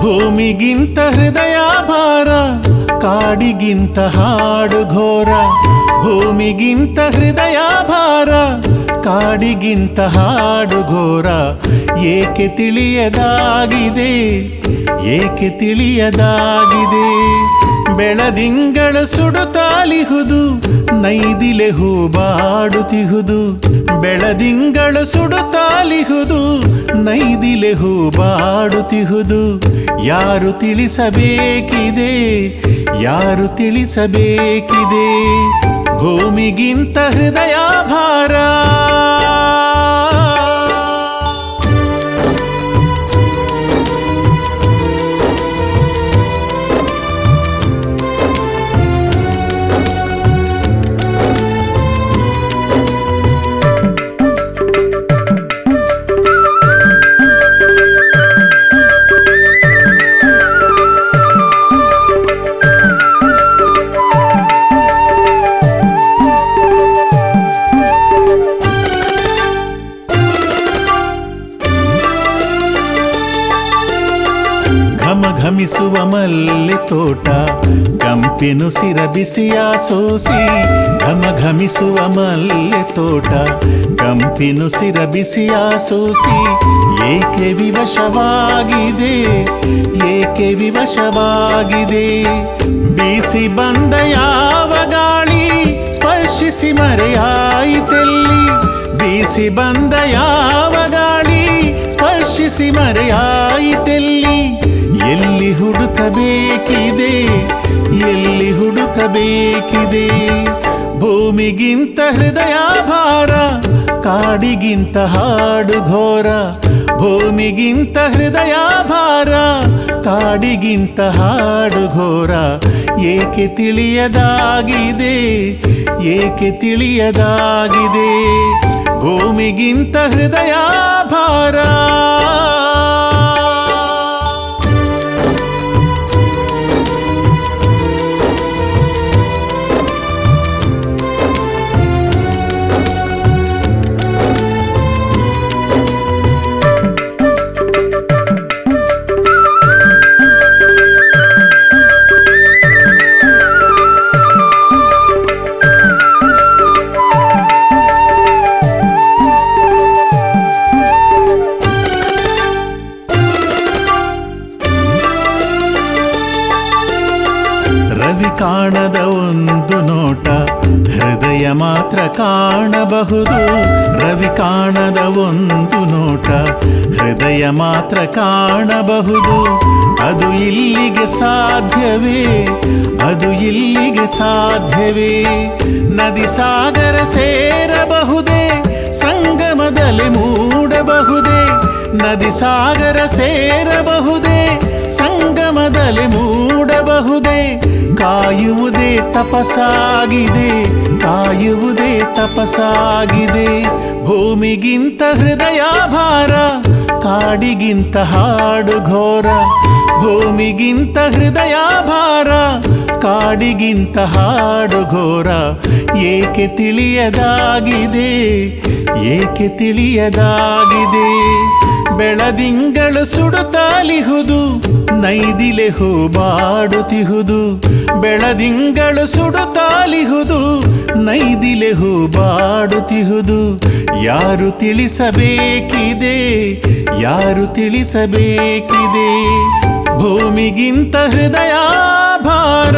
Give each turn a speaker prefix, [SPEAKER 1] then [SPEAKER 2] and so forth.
[SPEAKER 1] ಭೂಮಿಗಿಂತ ಹೃದಯ ಭಾರ, ಕಾಡಿಗಿಂತ ಹಾಡು ಘೋರ. ಭೂಮಿಗಿಂತ ಹೃದಯ ಭಾರ, ಕಾಡಿಗಿಂತ ಹಾಡು ಘೋರ. ಏಕೆ ತಿಳಿಯದಾಗಿದೆ, ಏಕೆ ತಿಳಿಯದಾಗಿದೆ. ಬೆಳದಿಂಗಳ ಸುಡುತ್ತಾಲಿಹುದು, ನೈದಿಲೆ ಹೂಬಾಡುತ್ತಿಹುದು. ಬೆಳದಿಂಗಳ ಸುಡುತ್ತಾಲಿಹುದು, ನೈದಿಲೆ ಹೂಬಾಡುತ್ತಿಹುದು. ಯಾರು ತಿಳಿಸಬೇಕಿದೆ, ಯಾರು ತಿಳಿಸಬೇಕಿದೆ. ಭೂಮಿಗಿಂತ ಹೃದಯ ಭಾರ. ಘಮಿಸುವ ಮಲ್ಲೆ ತೋಟ, ಕಂಪಿನುಸಿರ ಬಿಸಿಯ ಸೋಸಿ. ಘಮಿಸುವ ಮಲ್ಲೆ ತೋಟ, ಕಂಪಿನುಸಿರ ಬಿಸಿಯ ಸೋಸಿ. ಏಕೆ ವಿವಶವಾಗಿದೆ, ಏಕೆ ವಿವಶವಾಗಿದೆ. ಬೀಸಿ ಬಂದ ಯಾವ ಗಾಳಿ ಸ್ಪರ್ಶಿಸಿ ಮರೆಯಾಯಿತೆಲ್ಲಿ. ಬೀಸಿ ಬಂದ ಯಾವ ಗಾಳಿ ಸ್ಪರ್ಶಿಸಿ ಮರೆಯಾಯಿತೆಲ್ಲಿ. ಎಲ್ಲಿ ಹುಡುಕಬೇಕಿದೆ, ಎಲ್ಲಿ ಹುಡುಕಬೇಕಿದೆ. ಭೂಮಿಗಿಂತ ಹೃದಯ ಭಾರ, ಕಾಡಿಗಿಂತ ಹಾಡು ಘೋರ. ಭೂಮಿಗಿಂತ ಹೃದಯ ಭಾರ, ಕಾಡಿಗಿಂತ ಹಾಡು ಘೋರ. ಏಕೆ ತಿಳಿಯದಾಗಿದೆ, ಏಕೆ ತಿಳಿಯದಾಗಿದೆ. ಭೂಮಿಗಿಂತ ಹೃದಯ ಭಾರ. ರವಿ ಕಾಣದ ಒಂದು ನೋಟ, ಹೃದಯ ಮಾತ್ರ ಕಾಣಬಹುದು. ರವಿ ಕಾಣದ ಒಂದು ನೋಟ, ಹೃದಯ ಮಾತ್ರ ಕಾಣಬಹುದು. ಅದು ಇಲ್ಲಿಗೆ ಸಾಧ್ಯವೇ, ಅದು ಇಲ್ಲಿಗೆ ಸಾಧ್ಯವೇ. ನದಿ ಸಾಗರ ಸೇರಬಹುದೇ, ಸಂಗಮದಲ್ಲಿ ಮೂಡಬಹುದೇ. ನದಿ ಸಾಗರ ಸೇರಬಹುದೇ, ಸಂಗಮದಲ್ಲಿ ಮೂಡಬಹುದೇ. ಕಾಯುವುದೇ ತಪಸ್ಸಾಗಿದೆ, ಕಾಯುವುದೇ ತಪಸ್ಸಾಗಿದೆ. ಭೂಮಿಗಿಂತ ಹೃದಯ ಭಾರ, ಕಾಡಿಗಿಂತ ಹಾಡು ಘೋರ. ಭೂಮಿಗಿಂತ ಹೃದಯ ಭಾರ, ಕಾಡಿಗಿಂತ ಹಾಡು ಘೋರ. ಏಕೆ ತಿಳಿಯದಾಗಿದೆ, ಏಕೆ ತಿಳಿಯದಾಗಿದೆ. ಬೆಳದಿಂಗಳು ಸುಡುತ್ತಾಲಿಹುದು, ನೈದಿಲೆ ಹೂಬಾಡುತ್ತಿಹುದು. ಬೆಳದಿಂಗಳು ಸುಡುತ್ತಾಲಿಹುದು, ನೈದಿಲೆ ಹೂಬಾಡುತ್ತಿಹುದು. ಯಾರು ತಿಳಿಸಬೇಕಿದೆ, ಯಾರು ತಿಳಿಸಬೇಕಿದೆ. ಭೂಮಿಗಿಂತ ಹೃದಯ ಭಾರ.